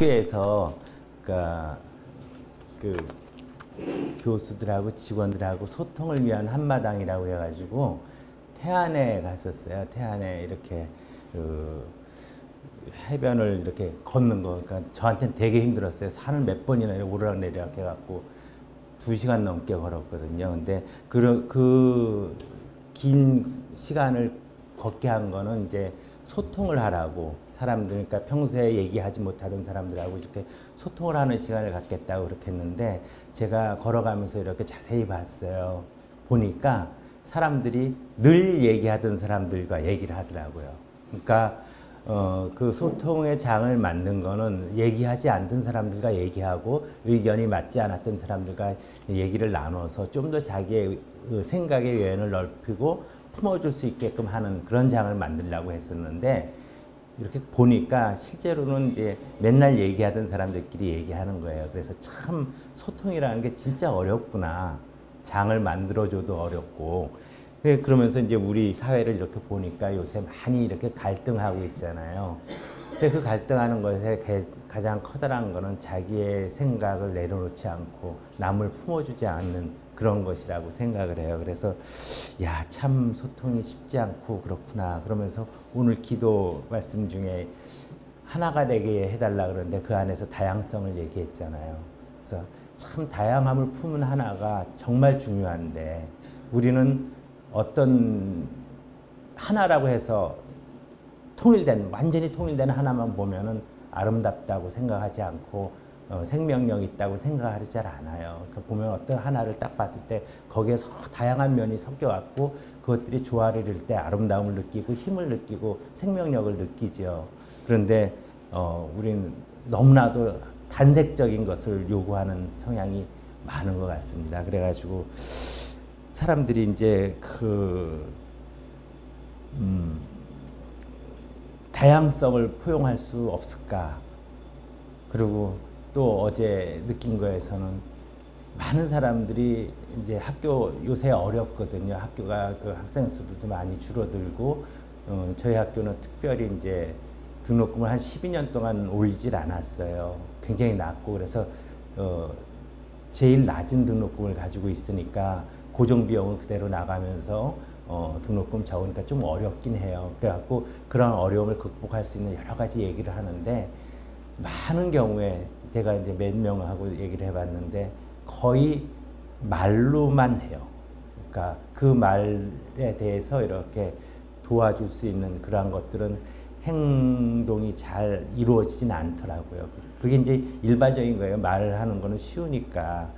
학교에서 그러니까 그 교수들하고 직원들하고 소통을 위한 한마당이라고 해가지고 태안에 갔었어요. 태안에 이렇게 그 해변을 이렇게 걷는 거. 그러니까 저한테는 되게 힘들었어요. 산을 몇 번이나 오르락내리락 해갖고 2시간 넘게 걸었거든요. 근데 그 긴 시간을 걷게 한 거는 이제 소통을 하라고, 사람들, 그러니까 평소에 얘기하지 못하던 사람들하고 이렇게 소통을 하는 시간을 갖겠다고 그렇게 했는데, 제가 걸어가면서 이렇게 자세히 봤어요. 보니까 사람들이 늘 얘기하던 사람들과 얘기를 하더라고요. 그러니까 그 소통의 장을 만든 거는 얘기하지 않던 사람들과 얘기하고 의견이 맞지 않았던 사람들과 얘기를 나눠서 좀 더 자기의 생각의 외연을 넓히고 품어줄 수 있게끔 하는 그런 장을 만들려고 했었는데, 이렇게 보니까 실제로는 이제 맨날 얘기하던 사람들끼리 얘기하는 거예요. 그래서 참 소통이라는 게 진짜 어렵구나. 장을 만들어줘도 어렵고. 그러면서 이제 우리 사회를 이렇게 보니까 요새 많이 이렇게 갈등하고 있잖아요. 근데 그 갈등하는 것에 가장 커다란 거는 자기의 생각을 내려놓지 않고 남을 품어주지 않는 그런 것이라고 생각을 해요. 그래서 야, 참 소통이 쉽지 않고 그렇구나. 그러면서 오늘 기도 말씀 중에 하나가 되게 해달라 그러는데 그 안에서 다양성을 얘기했잖아요. 그래서 참 다양함을 품은 하나가 정말 중요한데, 우리는 어떤 하나라고 해서 완전히 통일된 하나만 보면은 아름답다고 생각하지 않고 생명력 있다고 생각하지 잘 않아요. 그러니까 보면 어떤 하나를 딱 봤을 때 거기에서 다양한 면이 섞여갖고 그것들이 조화를 이룰 때 아름다움을 느끼고 힘을 느끼고 생명력을 느끼죠. 그런데 우리는 너무나도 단색적인 것을 요구하는 성향이 많은 것 같습니다. 그래가지고 사람들이 이제 다양성을 포용할 수 없을까. 그리고 또 어제 느낀 거에서는 많은 사람들이 이제 학교 요새 어렵거든요. 학교가 그 학생 수들도 많이 줄어들고, 저희 학교는 특별히 이제 등록금을 한 12년 동안 올리질 않았어요. 굉장히 낮고, 그래서 제일 낮은 등록금을 가지고 있으니까 고정비용은 그대로 나가면서 등록금 적으니까 좀 어렵긴 해요. 그래갖고 그런 어려움을 극복할 수 있는 여러 가지 얘기를 하는데, 많은 경우에 제가 이제 몇 명하고 얘기를 해봤는데 거의 말로만 해요. 그러니까 그 말에 대해서 이렇게 도와줄 수 있는 그러한 것들은 행동이 잘 이루어지진 않더라고요. 그게 이제 일반적인 거예요. 말을 하는 거는 쉬우니까.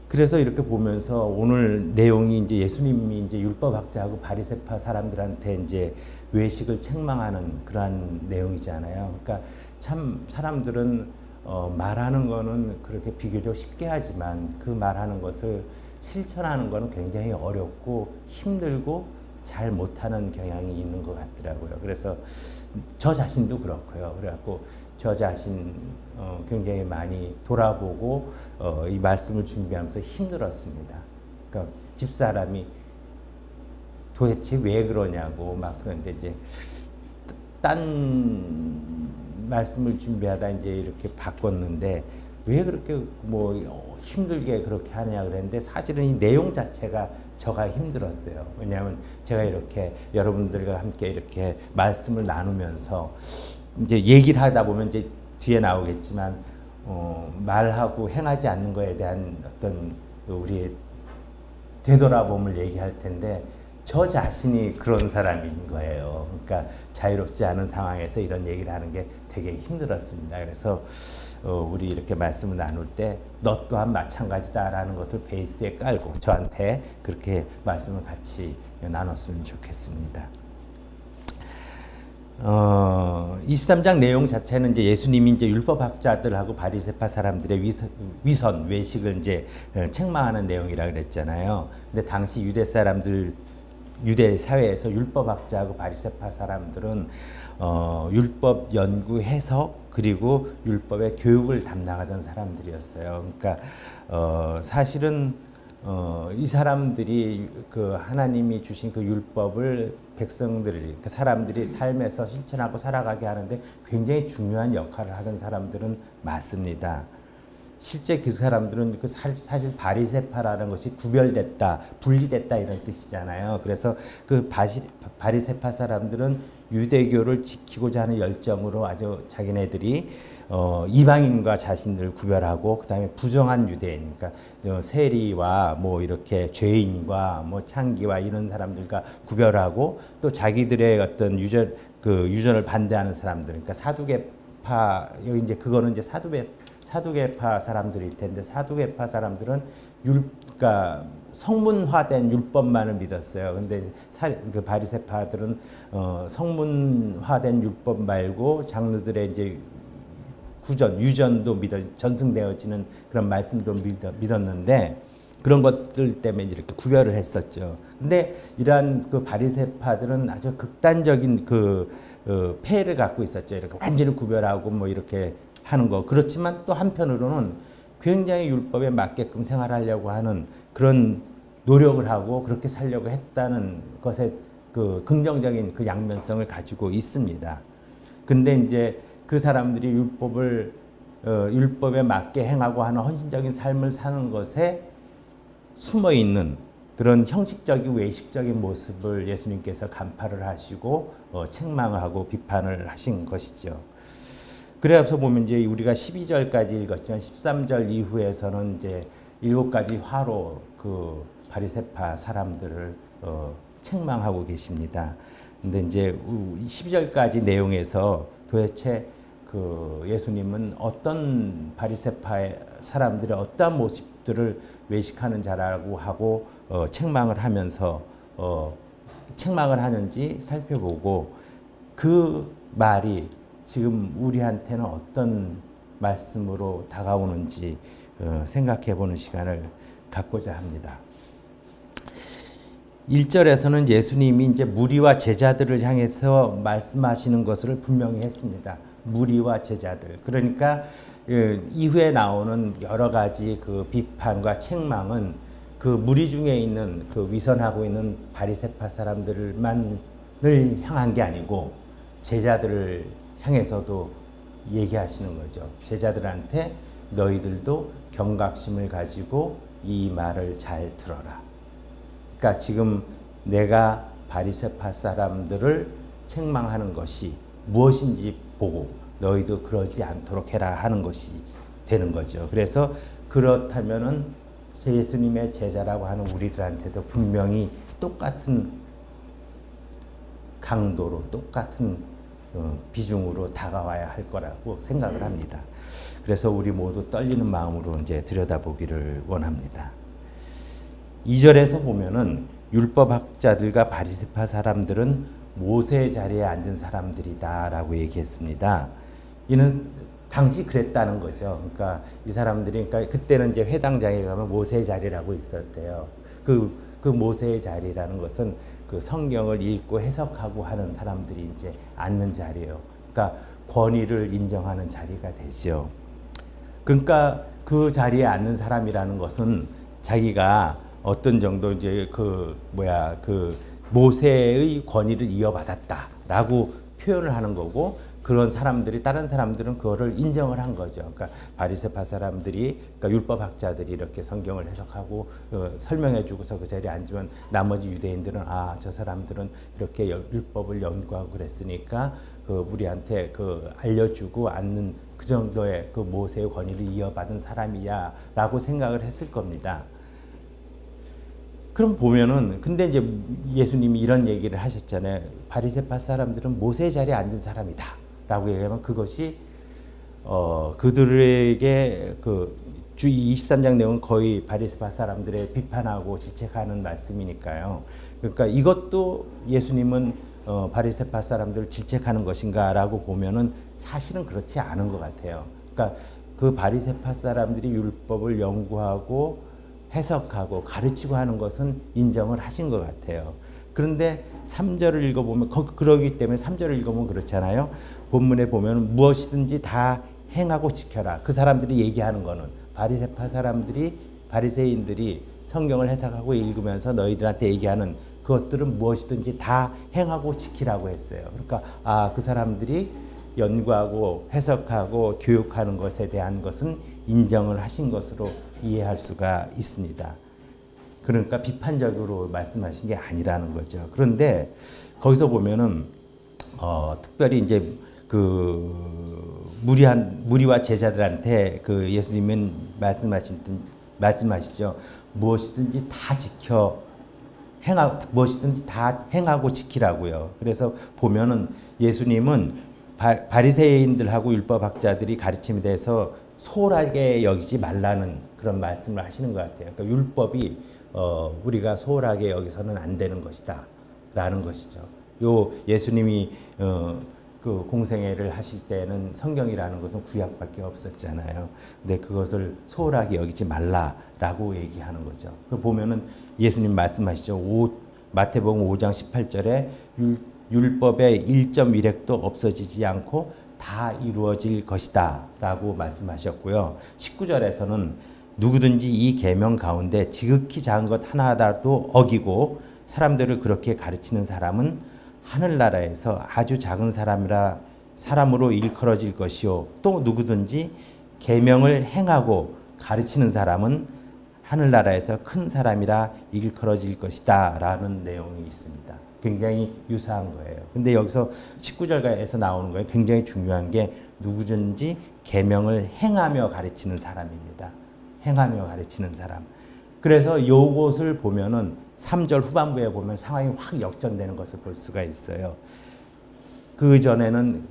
그래서 이렇게 보면서 오늘 내용이 이제 예수님이 이제 율법학자하고 바리새파 사람들한테 이제 외식을 책망하는 그러한 내용이잖아요. 그러니까 참 사람들은 말하는 거는 그렇게 비교적 쉽게 하지만 그 말하는 것을 실천하는 거는 굉장히 어렵고 힘들고 잘 못하는 경향이 있는 것 같더라고요. 그래서 저 자신도 그렇고요. 그래갖고 저 자신 굉장히 많이 돌아보고 이 말씀을 준비하면서 힘들었습니다. 그러니까 집사람이 도대체 왜 그러냐고 막 그런데 이제 딴 말씀을 준비하다 이제 이렇게 바꿨는데 왜 그렇게 뭐 힘들게 그렇게 하냐 그랬는데, 사실은 이 내용 자체가 저가 힘들었어요. 왜냐하면 제가 이렇게 여러분들과 함께 이렇게 말씀을 나누면서 이제 얘기를 하다 보면 이제 뒤에 나오겠지만 말하고 행하지 않는 거에 대한 어떤 우리의 되돌아봄을 얘기할 텐데, 저 자신이 그런 사람인 거예요. 그러니까 자유롭지 않은 상황에서 이런 얘기를 하는 게 되게 힘들었습니다. 그래서 우리 이렇게 말씀을 나눌 때 너 또한 마찬가지다라는 것을 베이스에 깔고 저한테 그렇게 말씀을 같이 나눴으면 좋겠습니다. 23장 내용 자체는 이제 예수님이 이제 율법학자들하고 바리새파 사람들의 위선, 외식을 이제 책망하는 내용이라 그랬잖아요. 근데 당시 유대 사회에서 율법학자하고 바리새파 사람들은 율법 연구 해석 그리고 율법의 교육을 담당하던 사람들이었어요. 그러니까 사실은 이 사람들이 그 하나님이 주신 그 율법을 백성들이, 그 사람들이 삶에서 실천하고 살아가게 하는데 굉장히 중요한 역할을 하던 사람들은 맞습니다. 실제 그 사람들은 그 사실 바리새파라는 것이 구별됐다, 분리됐다 이런 뜻이잖아요. 그래서 그 바리새파 사람들은 유대교를 지키고자 하는 열정으로 아주 자기네들이 이방인과 자신들을 구별하고 그다음에 부정한 유대인, 그러니까 세리와 뭐 이렇게 죄인과 뭐 창기와 이런 사람들과 구별하고 또 자기들의 어떤 유전을 반대하는 사람들, 그러니까 사두개파, 여기 이제 그거는 이제 사두개파 사람들일 텐데, 사두개파 사람들은 그러니까 성문화된 율법만을 믿었어요. 근데 그 바리새파들은 성문화된 율법 말고 장로들의 이제 유전도 전승되어지는 그런 말씀도 믿었는데, 그런 것들 때문에 이렇게 구별을 했었죠. 근데 이러한 그 바리새파들은 아주 극단적인 폐해를 갖고 있었죠. 이렇게 완전히 구별하고 뭐 이렇게 하는 거. 그렇지만 또 한편으로는 굉장히 율법에 맞게끔 생활하려고 하는 그런 노력을 하고 그렇게 살려고 했다는 것에 그 긍정적인 그 양면성을 가지고 있습니다. 근데 이제 그 사람들이 율법에 맞게 행하고 하는 헌신적인 삶을 사는 것에 숨어 있는 그런 형식적인 외식적인 모습을 예수님께서 간파를 하시고 책망하고 비판을 하신 것이죠. 그래서 보면 이제 우리가 12절까지 읽었지만 13절 이후에서는 이제 7가지 화로 그 바리새파 사람들을 책망하고 계십니다. 근데 이제 12절까지 내용에서 도대체 그 예수님은 어떤 바리새파 사람들의 어떤 모습들을 외식하는 자라고 하고 책망을 하면서 책망을 하는지 살펴보고, 그 말이 지금 우리한테는 어떤 말씀으로 다가오는지 생각해 보는 시간을 갖고자 합니다. 1절에서는 예수님이 이제 무리와 제자들을 향해서 말씀하시는 것을 분명히 했습니다. 무리와 제자들. 그러니까 이후에 나오는 여러 가지 그 비판과 책망은 그 무리 중에 있는 그 위선하고 있는 바리새파 사람들만을 향한 게 아니고 제자들을 향해서도 얘기하시는 거죠. 제자들한테 너희들도 경각심을 가지고 이 말을 잘 들어라. 그러니까 지금 내가 바리새파 사람들을 책망하는 것이 무엇인지 보고 너희도 그러지 않도록 해라 하는 것이 되는 거죠. 그래서 그렇다면은 예수님의 제자라고 하는 우리들한테도 분명히 똑같은 강도로 똑같은 비중으로 다가와야 할 거라고 생각을 합니다. 그래서 우리 모두 떨리는 마음으로 이제 들여다보기를 원합니다. 2절에서 보면은 율법학자들과 바리새파 사람들은 모세의 자리에 앉은 사람들이다라고 얘기했습니다. 이는 당시 그랬다는 거죠. 그러니까 이 사람들이, 그러니까 그때는 이제 회당장에 가면 모세의 자리라고 있었대요. 그 모세의 자리라는 것은 그 성경을 읽고 해석하고 하는 사람들이 이제 앉는 자리예요. 그러니까 권위를 인정하는 자리가 되죠. 그러니까 그 자리에 앉는 사람이라는 것은 자기가 어떤 정도 이제 그 모세의 권위를 이어받았다라고 표현을 하는 거고, 그런 사람들이, 다른 사람들은 그거를 인정을 한 거죠. 그러니까 바리새파 사람들이, 그러니까 율법학자들이 이렇게 성경을 해석하고 설명해 주고서 그 자리에 앉으면 나머지 유대인들은 저 사람들은 이렇게 율법을 연구하고 그랬으니까 우리한테 알려주고 앉는 그 정도의 그 모세의 권위를 이어받은 사람이야라고 생각을 했을 겁니다. 그럼 보면은, 근데 이제 예수님이 이런 얘기를 하셨잖아요. 바리새파 사람들은 모세의 자리에 앉은 사람이다 라고 얘기하면 그것이 그들에게 주 23장 내용은 거의 바리새파 사람들의 비판하고 질책하는 말씀이니까요. 그러니까 이것도 예수님은 바리새파 사람들을 질책하는 것인가 라고 보면은 사실은 그렇지 않은 것 같아요. 그러니까 그 바리새파 사람들이 율법을 연구하고 해석하고 가르치고 하는 것은 인정을 하신 것 같아요. 그런데 3절을 읽어보면, 그러기 때문에 3절을 읽어보면 그렇잖아요. 본문에 보면 무엇이든지 다 행하고 지켜라. 그 사람들이 얘기하는 거는 바리새파 사람들이, 바리새인들이 성경을 해석하고 읽으면서 너희들한테 얘기하는 그것들은 무엇이든지 다 행하고 지키라고 했어요. 그러니까 그 사람들이 연구하고 해석하고 교육하는 것에 대한 것은 인정을 하신 것으로 이해할 수가 있습니다. 그러니까 비판적으로 말씀하신 게 아니라는 거죠. 그런데 거기서 보면은 특별히 이제 그 무리와 제자들한테 그 예수님은 말씀하시죠. 무엇이든지 다 무엇이든지 다 행하고 지키라고요. 그래서 보면은 예수님은 바리새인들하고 율법학자들이 가르침에 대해서 소홀하게 여기지 말라는 그런 말씀을 하시는 것 같아요. 그러니까 율법이 우리가 소홀하게 여기서는 안 되는 것이다 라는 것이죠. 요 예수님이 그 공생애를 하실 때는 성경이라는 것은 구약밖에 없었잖아요. 근데 그것을 소홀하게 여기지 말라라고 얘기하는 거죠. 그 보면은 예수님 말씀하시죠. 마태복음 5장 18절에 율법의 1.1획도 없어지지 않고 다 이루어질 것이다 라고 말씀하셨고요. 19절에서는 누구든지 이 계명 가운데 지극히 작은 것 하나라도 어기고 사람들을 그렇게 가르치는 사람은 하늘나라에서 아주 작은 사람으로 일컬어질 것이요. 또 누구든지 계명을 행하고 가르치는 사람은 하늘나라에서 큰 사람이라 일컬어질 것이다 라는 내용이 있습니다. 굉장히 유사한 거예요. 근데 여기서 19절에서 나오는 거예요. 굉장히 중요한 게 누구든지 계명을 행하며 가르치는 사람입니다. 행하며 가르치는 사람. 그래서 요것을 보면은 3절 후반부에 보면 상황이 확 역전되는 것을 볼 수가 있어요. 그 전에는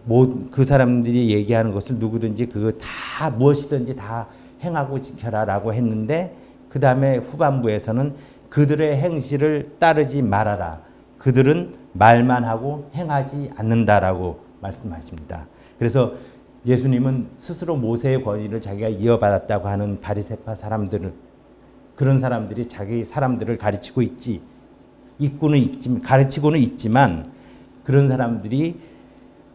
그 사람들이 얘기하는 것을 누구든지 그거 다 무엇이든지 다 행하고 지켜라라고 했는데 그 다음에 후반부에서는 그들의 행실을 따르지 말아라. 그들은 말만 하고 행하지 않는다라고 말씀하십니다. 그래서 예수님은 스스로 모세의 권위를 자기가 이어받았다고 하는 바리새파 그런 사람들이 자기 사람들을 가르치고 가르치고는 있지만 그런 사람들이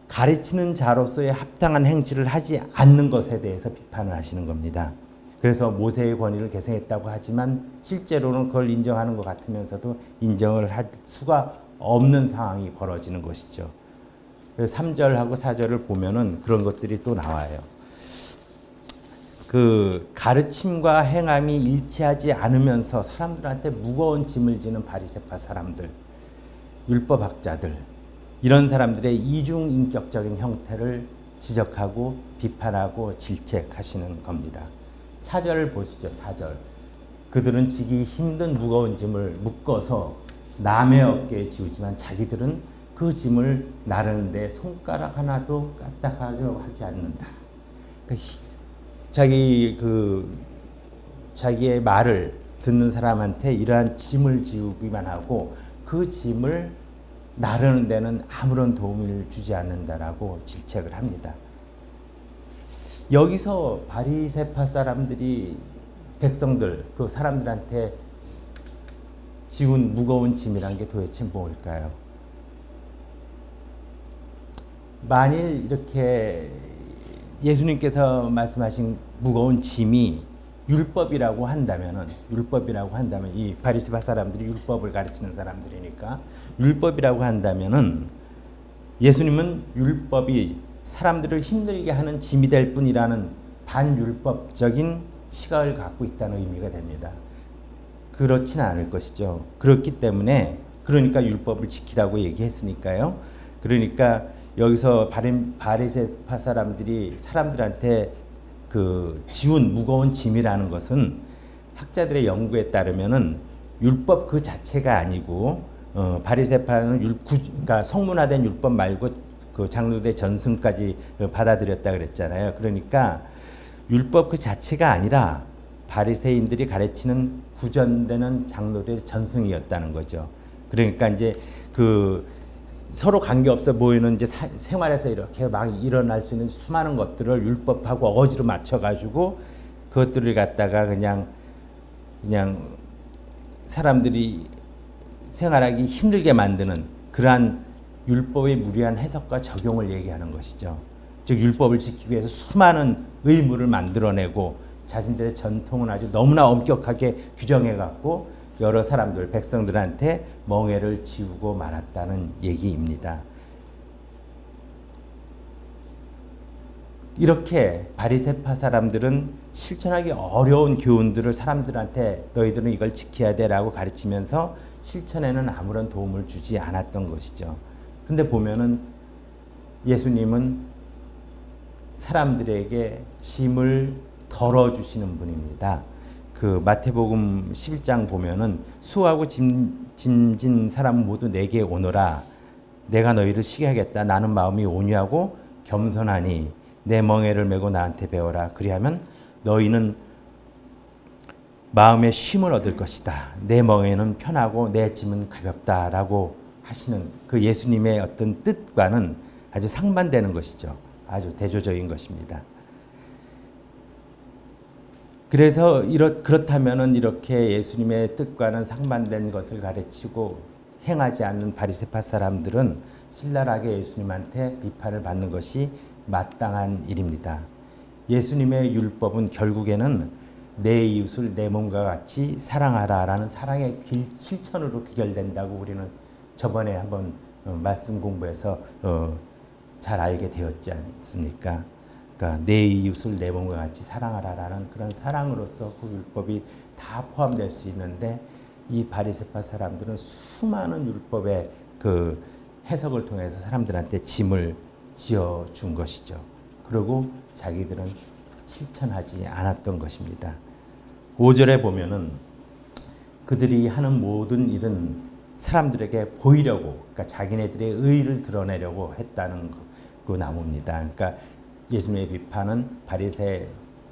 가르치는 자로서의 합당한 행실을 하지 않는 것에 대해서 비판을 하시는 겁니다. 그래서 모세의 권위를 계승했다고 하지만 실제로는 그걸 인정하는 것 같으면서도 인정을 할 수가 없는 상황이 벌어지는 것이죠. 3절하고 4절을 보면은 그런 것들이 또 나와요. 그 가르침과 행함이 일치하지 않으면서 사람들한테 무거운 짐을 지는 바리새파 사람들, 율법학자들, 이런 사람들의 이중인격적인 형태를 지적하고 비판하고 질책하시는 겁니다. 4절을 보시죠. 4절. 그들은 지기 힘든 무거운 짐을 묶어서 남의 어깨에 지우지만 자기들은 그 짐을 나르는데 손가락 하나도 까딱하려 하지 않는다. 그러니까 자기의 말을 듣는 사람한테 이러한 짐을 지우기만 하고 그 짐을 나르는 데는 아무런 도움을 주지 않는다라고 질책을 합니다. 여기서 바리새파 사람들이 백성들, 그 사람들한테 지운 무거운 짐이란 게 도대체 뭘까요? 만일 이렇게 예수님께서 말씀하신 무거운 짐이 율법이라고 한다면 이 바리새파 사람들이 율법을 가르치는 사람들이니까 율법이라고 한다면은 예수님은 율법이 사람들을 힘들게 하는 짐이 될 뿐이라는 반율법적인 시각을 갖고 있다는 의미가 됩니다. 그렇지는 않을 것이죠. 그렇기 때문에 그러니까 율법을 지키라고 얘기했으니까요. 그러니까 여기서 바리새파 사람들이 사람들한테 그 지운 무거운 짐이라는 것은 학자들의 연구에 따르면은 율법 그 자체가 아니고 바리새파는 그러니까 성문화된 율법 말고 그 장로들의 전승까지 받아들였다 그랬잖아요. 그러니까 율법 그 자체가 아니라 바리새인들이 가르치는 구전되는 장로들의 전승이었다는 거죠. 그러니까 이제 그 서로 관계없어 보이는 이제 생활에서 이렇게 막 일어날 수 있는 수많은 것들을 율법하고 어거지로 맞춰가지고 그것들을 갖다가 그냥 사람들이 생활하기 힘들게 만드는 그러한 율법의 무리한 해석과 적용을 얘기하는 것이죠. 즉 율법을 지키기 위해서 수많은 의무를 만들어내고 자신들의 전통은 아주 너무나 엄격하게 규정해 갖고 여러 사람들, 백성들한테 멍에를 지우고 말았다는 얘기입니다. 이렇게 바리새파 사람들은 실천하기 어려운 교훈들을 사람들한테 너희들은 이걸 지켜야 돼라고 가르치면서 실천에는 아무런 도움을 주지 않았던 것이죠. 근데 보면은 예수님은 사람들에게 짐을 덜어주시는 분입니다. 그 마태복음 11장 보면은 수고하고 짐진 사람 모두 내게 오너라. 내가 너희를 쉬게 하겠다. 나는 마음이 온유하고 겸손하니 내 멍에를 메고 나한테 배워라. 그리하면 너희는 마음의 쉼을 얻을 것이다. 내 멍에는 편하고 내 짐은 가볍다라고 하시는 그 예수님의 어떤 뜻과는 아주 상반되는 것이죠. 아주 대조적인 것입니다. 그래서 그렇다면은 이렇게 예수님의 뜻과는 상반된 것을 가르치고 행하지 않는 바리새파 사람들은 신랄하게 예수님한테 비판을 받는 것이 마땅한 일입니다. 예수님의 율법은 결국에는 내 이웃을 내 몸과 같이 사랑하라라는 사랑의 실천으로 귀결된다고 우리는 저번에 한번 말씀 공부해서 잘 알게 되었지 않습니까? 그러니까 내 이웃을 내 몸과 같이 사랑하라라는 그런 사랑으로서 그 율법이 다 포함될 수 있는데 이 바리새파 사람들은 수많은 율법의 그 해석을 통해서 사람들한테 짐을 지어준 것이죠. 그리고 자기들은 실천하지 않았던 것입니다. 5절에 보면은 그들이 하는 모든 일은 사람들에게 보이려고, 그러니까 자기네들의 의의를 드러내려고 했다는 그 나옵니다. 그러니까 예수님의 비판은 바리새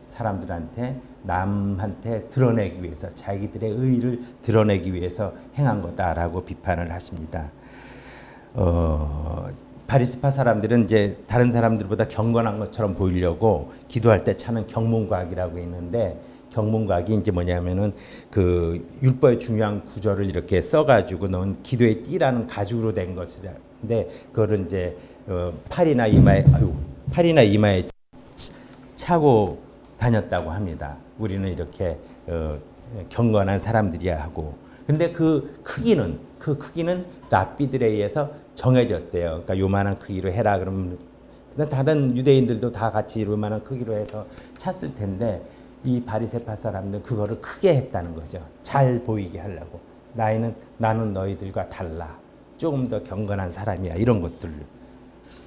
사람들한테 남한테 드러내기 위해서, 자기들의 의의를 드러내기 위해서 행한 거다라고 비판을 하십니다. 바리새파 사람들은 이제 다른 사람들보다 경건한 것처럼 보이려고 기도할 때 차는 경문곽이라고 있는데, 경문곽이 이제 뭐냐면은 그 율법의 중요한 구절을 이렇게 써가지고 넣은 기도의 띠라는 가죽으로 된 것인데, 그거를 이제 팔이나 이마에 차고 다녔다고 합니다. 우리는 이렇게 경건한 다람들이야 하고. 근데 그 크기는 랍비들에 의해서 정해졌대요. 그러니까 요만한 크기로 해라 그러면 다른 유대인들도 다 같이 요만한 크기로 해서 찼을 텐데, 이 바리새파 사람들은 그거를 크게 했다는 거죠. 잘 보이게 하려고. 나는 너희들과 달라. 조금 더 경건한 사람이야. 이런 것들.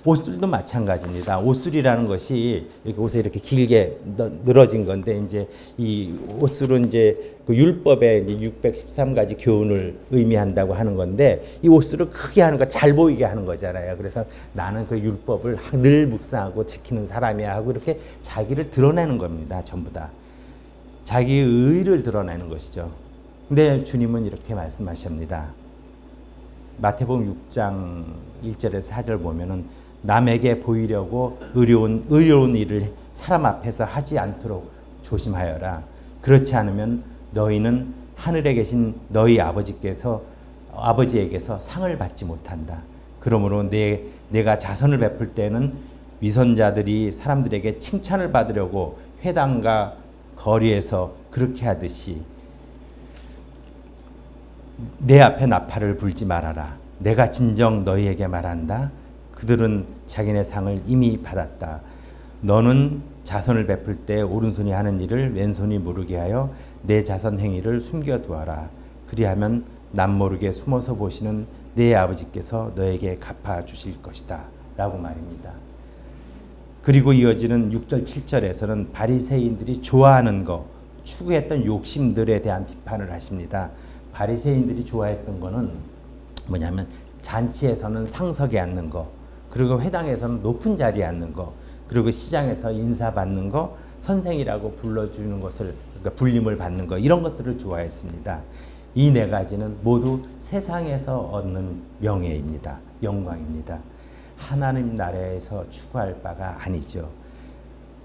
옷술도 마찬가지입니다. 옷술이라는 것이 옷에 이렇게 길게 늘어진 건데, 이제 이 옷술은 이제 그 율법에 이제 613가지 교훈을 의미한다고 하는 건데, 이 옷술을 크게 하는 거, 잘 보이게 하는 거잖아요. 그래서 나는 그 율법을 늘 묵상하고 지키는 사람이야 하고 이렇게 자기를 드러내는 겁니다. 전부 다. 자기의 의의를 드러내는 것이죠. 근데 주님은 이렇게 말씀하십니다. 마태복음 6장 1절에서 4절 보면은 남에게 보이려고 의로운 일을 사람 앞에서 하지 않도록 조심하여라. 그렇지 않으면 너희는 하늘에 계신 너희 아버지에게서 상을 받지 못한다. 그러므로 내가 자선을 베풀 때는 위선자들이 사람들에게 칭찬을 받으려고 회당과 거리에서 그렇게 하듯이 내 앞에 나팔을 불지 말아라. 내가 진정 너희에게 말한다. 그들은 자기네 상을 이미 받았다. 너는 자선을 베풀 때 오른손이 하는 일을 왼손이 모르게 하여 내 자선 행위를 숨겨두어라. 그리하면 남모르게 숨어서 보시는 내 아버지께서 너에게 갚아주실 것이다. 라고 말입니다. 그리고 이어지는 6절 7절에서는 바리새인들이 좋아하는 것, 추구했던 욕심들에 대한 비판을 하십니다. 바리새인들이 좋아했던 거는 뭐냐면 잔치에서는 상석에 앉는 거, 그리고 회당에서는 높은 자리에 앉는 거, 그리고 시장에서 인사받는 거, 선생이라고 불러주는 것을, 그러니까 불림을 받는 거, 이런 것들을 좋아했습니다. 이 네 가지는 모두 세상에서 얻는 명예입니다. 영광입니다. 하나님 나라에서 추구할 바가 아니죠.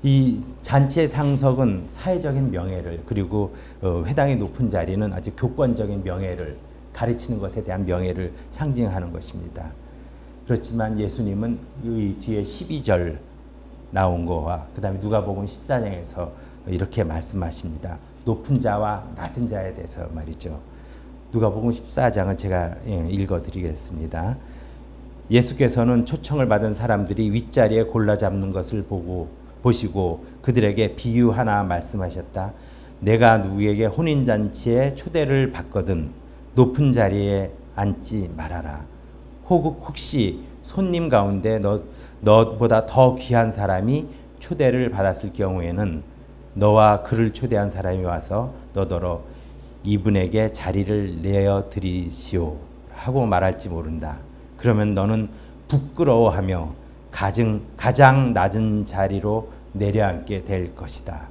이 잔치의 상석은 사회적인 명예를, 그리고 회당의 높은 자리는 아주 교권적인 명예를 가르치는 것에 대한 명예를 상징하는 것입니다. 그렇지만 예수님은 이 뒤에 12절 나온 거와 그 다음에 누가복음 14장에서 이렇게 말씀하십니다. 높은 자와 낮은 자에 대해서 말이죠. 누가복음 14장을 제가 읽어드리겠습니다. 예수께서는 초청을 받은 사람들이 윗자리에 골라 잡는 것을 보시고 그들에게 비유 하나 말씀하셨다. 내가 누구에게 혼인잔치에 초대를 받거든 높은 자리에 앉지 말아라. 혹시 손님 가운데 너보다 더 귀한 사람이 초대를 받았을 경우에는 너와 그를 초대한 사람이 와서 너더러 이분에게 자리를 내어 드리시오 하고 말할지 모른다. 그러면 너는 부끄러워하며 가장 낮은 자리로 내려앉게 될 것이다.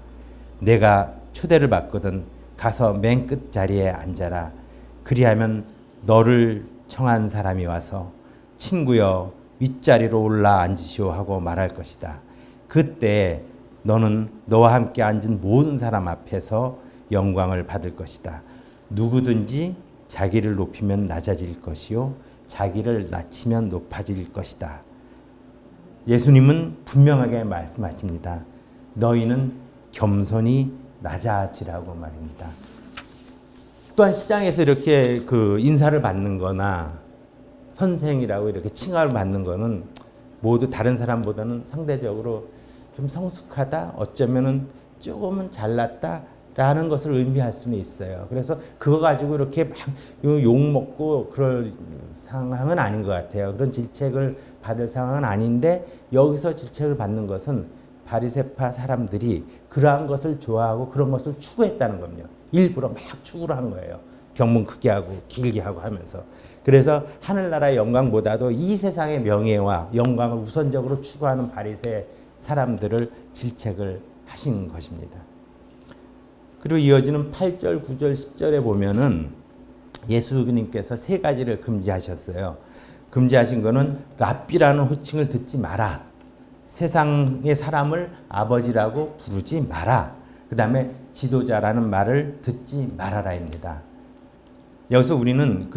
내가 초대를 받거든 가서 맨 끝 자리에 앉아라. 그리하면 너를 청한 사람이 와서 친구여 윗자리로 올라 앉으시오 하고 말할 것이다. 그때 너는 너와 함께 앉은 모든 사람 앞에서 영광을 받을 것이다. 누구든지 자기를 높이면 낮아질 것이요 자기를 낮추면 높아질 것이다. 예수님은 분명하게 말씀하십니다. 너희는 겸손히 낮아지라고 말입니다. 또한 시장에서 이렇게 인사를 받는 거나 선생이라고 이렇게 칭함을 받는 거는 모두 다른 사람보다는 상대적으로 좀 성숙하다, 어쩌면은 조금은 잘났다 라는 것을 의미할 수는 있어요. 그래서 그거 가지고 이렇게 막 욕먹고 그럴 상황은 아닌 것 같아요. 그런 질책을 받을 상황은 아닌데 여기서 질책을 받는 것은 바리새파 사람들이 그러한 것을 좋아하고 그런 것을 추구했다는 겁니다. 일부러 막 추구를 한 거예요. 경문 크게 하고 길게 하고 하면서. 그래서 하늘나라의 영광보다도 이 세상의 명예와 영광을 우선적으로 추구하는 바리새 사람들을 질책을 하신 것입니다. 그리고 이어지는 8절, 9절, 10절에 보면은 예수님께서 세 가지를 금지하셨어요. 금지하신 거는 랍비라는 호칭을 듣지 마라. 세상의 사람을 아버지라고 부르지 마라. 그 다음에 지도자라는 말을 듣지 말아라입니다. 여기서 우리는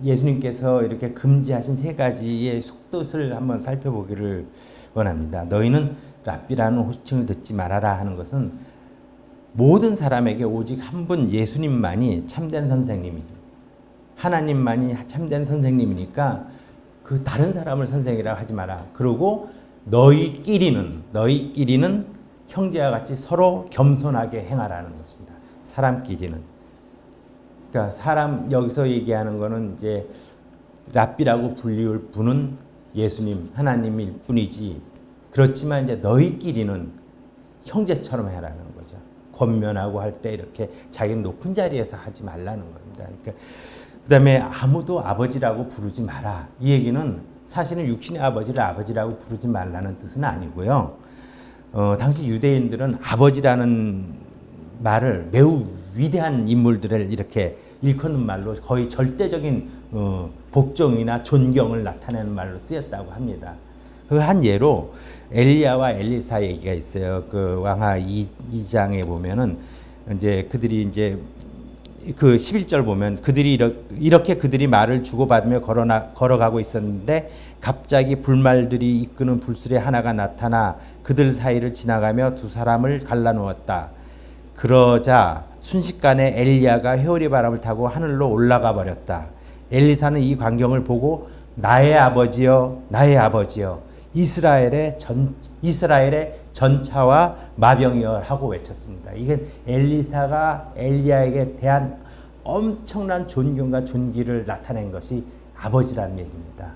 예수님께서 이렇게 금지하신 세 가지의 속뜻을 한번 살펴보기를 원합니다. 너희는 랍비라는 호칭을 듣지 말아라 하는 것은 모든 사람에게 오직 한 분 예수님만이 참된 선생님이죠. 하나님만이 참된 선생님이니까 그 다른 사람을 선생이라고 하지 마라. 그리고 너희끼리는 형제와 같이 서로 겸손하게 행하라는 것입니다. 사람끼리는. 그러니까 사람 여기서 얘기하는 거는 이제 랍비라고 불리울 분은 예수님 하나님일 뿐이지. 그렇지만 이제 너희끼리는 형제처럼 해라는 거죠. 권면하고 할 때 이렇게 자기는 높은 자리에서 하지 말라는 겁니다. 그러니까 그다음에 아무도 아버지라고 부르지 마라. 이 얘기는 사실은 육신의 아버지를 아버지라고 부르지 말라는 뜻은 아니고요. 당시 유대인들은 아버지라는 말을 매우 위대한 인물들을 이렇게 일컫는 말로 거의 절대적인 복종이나 존경을 나타내는 말로 쓰였다고 합니다. 그 한 예로 엘리야와 엘리사 얘기가 있어요. 그 왕하 2장에 보면은 이제 그들이 이제 그 11절 보면 이렇게 그들이 말을 주고받으며 걸어가고 있었는데 갑자기 불말들이 이끄는 불수레 하나가 나타나 그들 사이를 지나가며 두 사람을 갈라놓았다. 그러자 순식간에 엘리야가 회오리 바람을 타고 하늘로 올라가 버렸다. 엘리사는 이 광경을 보고 나의 아버지여 나의 아버지여 이스라엘의 전차와 마병이여 하고 외쳤습니다. 이게 엘리사가 엘리야에게 대한 엄청난 존경과 존귀를 나타낸 것이 아버지라는 얘기입니다.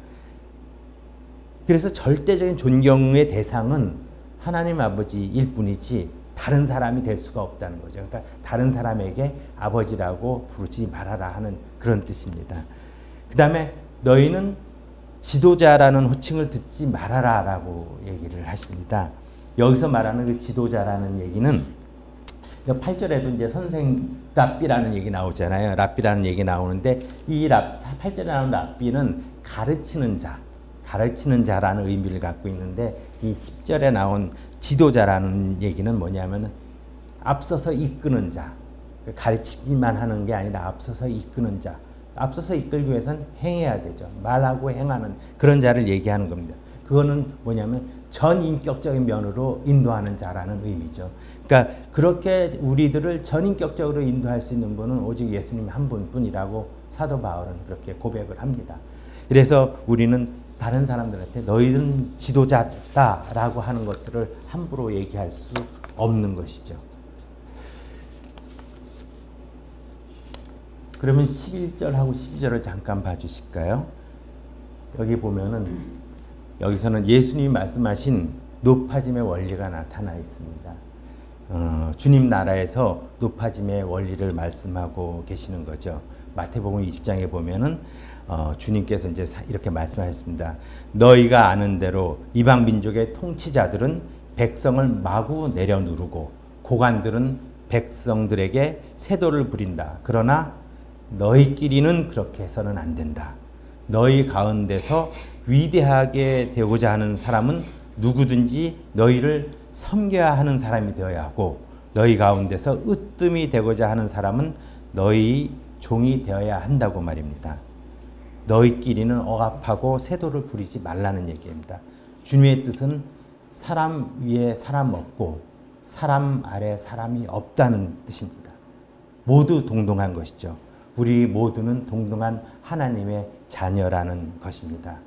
그래서 절대적인 존경의 대상은 하나님 아버지일 뿐이지 다른 사람이 될 수가 없다는 거죠. 그러니까 다른 사람에게 아버지라고 부르지 말아라 하는 그런 뜻입니다. 그 다음에 너희는 지도자라는 호칭을 듣지 말아라 라고 얘기를 하십니다. 여기서 말하는 그 지도자라는 얘기는 8절에도 이제 선생 랍비라는 얘기 나오잖아요. 랍비라는 얘기 나오는데 이 8절에 나오는 랍비는 가르치는 자라는 의미를 갖고 있는데 이 10절에 나온 지도자라는 얘기는 뭐냐면 앞서서 이끄는 자, 가르치기만 하는 게 아니라 앞서서 이끄는 자. 앞서서 이끌기 위해서는 행해야 되죠. 말하고 행하는 그런 자를 얘기하는 겁니다. 그거는 뭐냐면 전인격적인 면으로 인도하는 자라는 의미죠. 그러니까 그렇게 우리들을 전인격적으로 인도할 수 있는 분은 오직 예수님 한 분뿐이라고 사도 바울은 그렇게 고백을 합니다. 그래서 우리는 다른 사람들한테 너희는 지도자다라고 하는 것들을 함부로 얘기할 수 없는 것이죠. 그러면 11절하고 12절을 잠깐 봐주실까요? 여기 보면은 여기서는 예수님이 말씀하신 높아짐의 원리가 나타나 있습니다. 주님 나라에서 높아짐의 원리를 말씀하고 계시는 거죠. 마태복음 20장에 보면은 주님께서 이제 이렇게 말씀하셨습니다. 너희가 아는 대로 이방 민족의 통치자들은 백성을 마구 내려누르고 고관들은 백성들에게 세도를 부린다. 그러나 너희끼리는 그렇게 해서는 안 된다. 너희 가운데서 위대하게 되고자 하는 사람은 누구든지 너희를 섬겨야 하는 사람이 되어야 하고 너희 가운데서 으뜸이 되고자 하는 사람은 너희 종이 되어야 한다고 말입니다. 너희끼리는 억압하고 세도를 부리지 말라는 얘기입니다. 주님의 뜻은 사람 위에 사람 없고 사람 아래 사람이 없다는 뜻입니다. 모두 동등한 것이죠. 우리 모두는 동등한 하나님의 자녀라는 것입니다.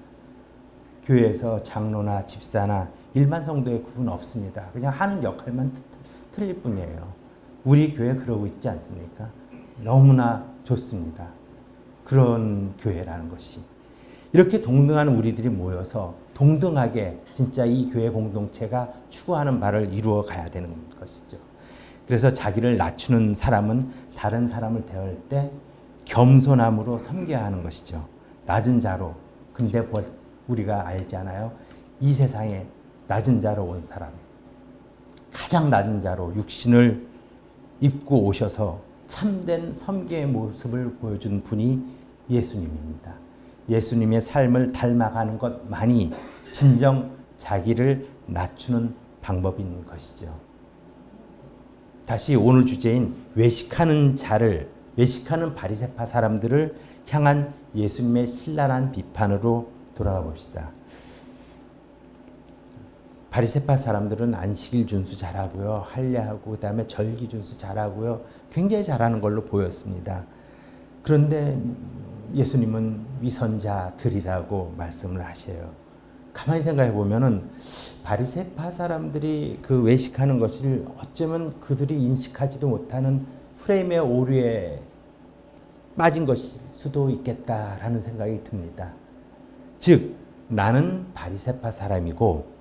교회에서 장로나 집사나 일반 성도의 구분 없습니다. 그냥 하는 역할만 틀릴 뿐이에요. 우리 교회 그러고 있지 않습니까? 너무나 좋습니다. 그런 교회라는 것이. 이렇게 동등한 우리들이 모여서 동등하게 진짜 이 교회 공동체가 추구하는 바를 이루어 가야 되는 것이죠. 그래서 자기를 낮추는 사람은 다른 사람을 대할 때 겸손함으로 섬겨야 하는 것이죠. 낮은 자로. 근데 우리가 알잖아요. 이 세상에 낮은 자로 온 사람. 가장 낮은 자로 육신을 입고 오셔서 참된 섬기의 모습을 보여준 분이 예수님입니다. 예수님의 삶을 닮아가는 것만이 진정 자기를 낮추는 방법인 것이죠. 다시 오늘 주제인 외식하는 바리새파 사람들을 향한 예수님의 신랄한 비판으로 돌아가 봅시다. 바리새파 사람들은 안식일 준수 잘하고요. 할례하고 그다음에 절기 준수 잘하고요. 굉장히 잘하는 걸로 보였습니다. 그런데 예수님은 위선자들이라고 말씀을 하셔요. 가만히 생각해 보면은 바리새파 사람들이 그 외식하는 것을 어쩌면 그들이 인식하지도 못하는 프레임의 오류에 빠진 것일 수도 있겠다라는 생각이 듭니다. 즉 나는 바리새파 사람이고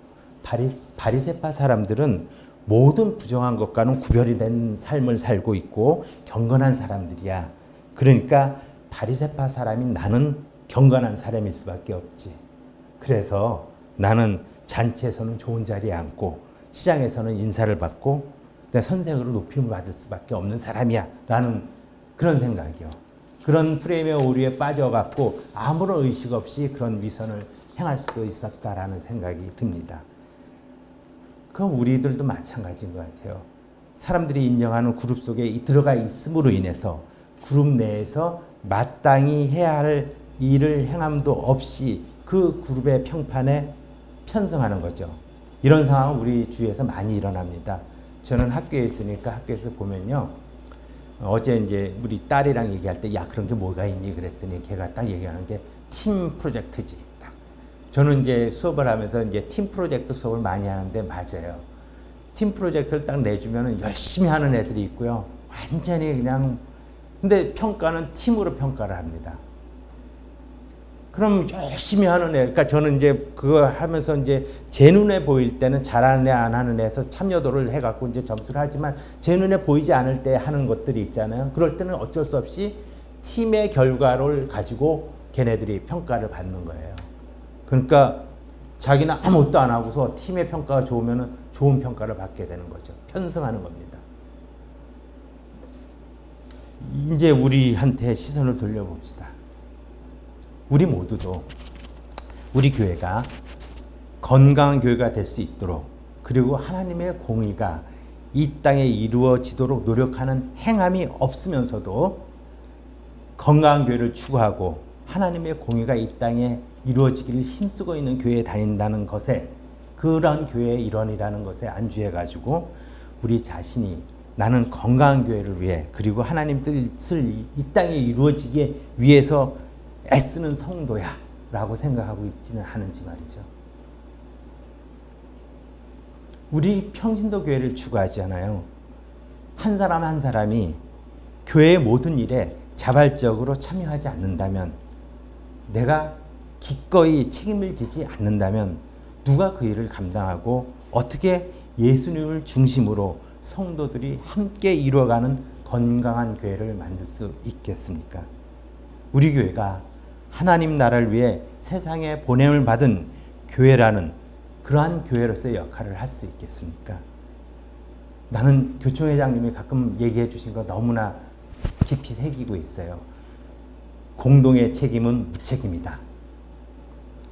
바리새파 사람들은 모든 부정한 것과는 구별이 된 삶을 살고 있고 경건한 사람들이야. 그러니까 바리새파 사람인 나는 경건한 사람일 수밖에 없지. 그래서 나는 잔치에서는 좋은 자리에 앉고 시장에서는 인사를 받고 선생으로 높임을 받을 수밖에 없는 사람이야 라는 그런 생각이요. 그런 프레임의 오류에 빠져갖고 아무런 의식 없이 그런 위선을 행할 수도 있었다라는 생각이 듭니다. 그럼 우리들도 마찬가지인 것 같아요. 사람들이 인정하는 그룹 속에 들어가 있음으로 인해서 그룹 내에서 마땅히 해야 할 일을 행함도 없이 그 그룹의 평판에 편성하는 거죠. 이런 상황은 우리 주위에서 많이 일어납니다. 저는 학교에 있으니까 학교에서 보면요. 어제 이제 우리 딸이랑 얘기할 때 야 그런 게 뭐가 있니 그랬더니 걔가 딱 얘기하는 게 팀 프로젝트지. 딱. 저는 이제 수업을 하면서 이제 팀 프로젝트 수업을 많이 하는데 맞아요. 팀 프로젝트를 딱 내주면 열심히 하는 애들이 있고요. 완전히 그냥 근데 평가는 팀으로 평가를 합니다. 그럼 열심히 하는 애, 그러니까 저는 이제 그거 하면서 이제 제 눈에 보일 때는 잘하는 애, 안 하는 애에서 참여도를 해갖고 이제 점수를 하지만 제 눈에 보이지 않을 때 하는 것들이 있잖아요. 그럴 때는 어쩔 수 없이 팀의 결과를 가지고 걔네들이 평가를 받는 거예요. 그러니까 자기는 아무것도 안 하고서 팀의 평가가 좋으면은 좋은 평가를 받게 되는 거죠. 편승하는 겁니다. 이제 우리한테 시선을 돌려봅시다. 우리 모두도 우리 교회가 건강한 교회가 될 수 있도록 그리고 하나님의 공의가 이 땅에 이루어지도록 노력하는 행함이 없으면서도 건강한 교회를 추구하고 하나님의 공의가 이 땅에 이루어지기를 힘쓰고 있는 교회에 다닌다는 것에 그런 교회의 일원이라는 것에 안주해 가지고 우리 자신이 나는 건강한 교회를 위해 그리고 하나님 뜻을 이 땅에 이루어지기 위해서 애쓰는 성도야 라고 생각하고 있지는 않은지 말이죠. 우리 평신도 교회를 추구하잖아요. 한 사람 한 사람이 교회의 모든 일에 자발적으로 참여하지 않는다면, 내가 기꺼이 책임을 지지 않는다면 누가 그 일을 감당하고 어떻게 예수님을 중심으로 성도들이 함께 이루어가는 건강한 교회를 만들 수 있겠습니까? 우리 교회가 하나님 나라를 위해 세상에 보냄을 받은 교회라는 그러한 교회로서의 역할을 할 수 있겠습니까? 나는 교총회장님이 가끔 얘기해 주신 거 너무나 깊이 새기고 있어요. 공동의 책임은 무책임이다.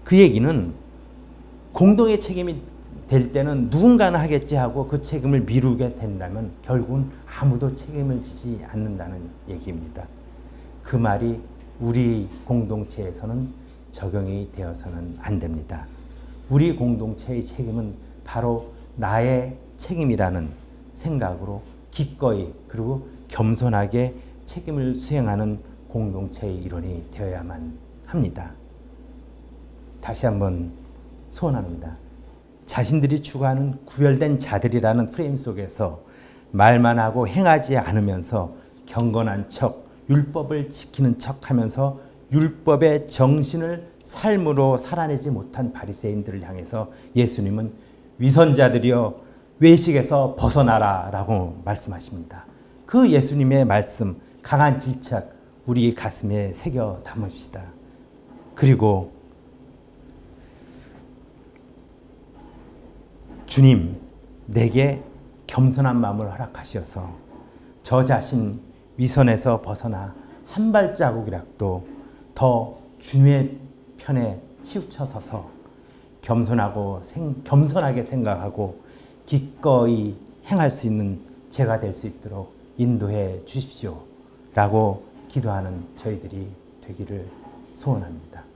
그 얘기는 공동의 책임이 될 때는 누군가는 하겠지 하고 그 책임을 미루게 된다면 결국은 아무도 책임을 지지 않는다는 얘기입니다. 그 말이 우리 공동체에서는 적용이 되어서는 안 됩니다. 우리 공동체의 책임은 바로 나의 책임이라는 생각으로 기꺼이 그리고 겸손하게 책임을 수행하는 공동체의 일원이 되어야만 합니다. 다시 한번 소원합니다. 자신들이 추구하는 구별된 자들이라는 프레임 속에서 말만 하고 행하지 않으면서 경건한 척, 율법을 지키는 척하면서 율법의 정신을 삶으로 살아내지 못한 바리새인들을 향해서 예수님은 위선자들이여 외식에서 벗어나라 라고 말씀하십니다. 그 예수님의 말씀, 강한 질책 우리 가슴에 새겨 담읍시다. 그리고 주님, 내게 겸손한 마음을 허락하셔서 저 자신 위선에서 벗어나 한 발자국이라도 더 주님의 편에 치우쳐 서서 겸손하게 생각하고 기꺼이 행할 수 있는 제가 될 수 있도록 인도해 주십시오 라고 기도하는 저희들이 되기를 소원합니다.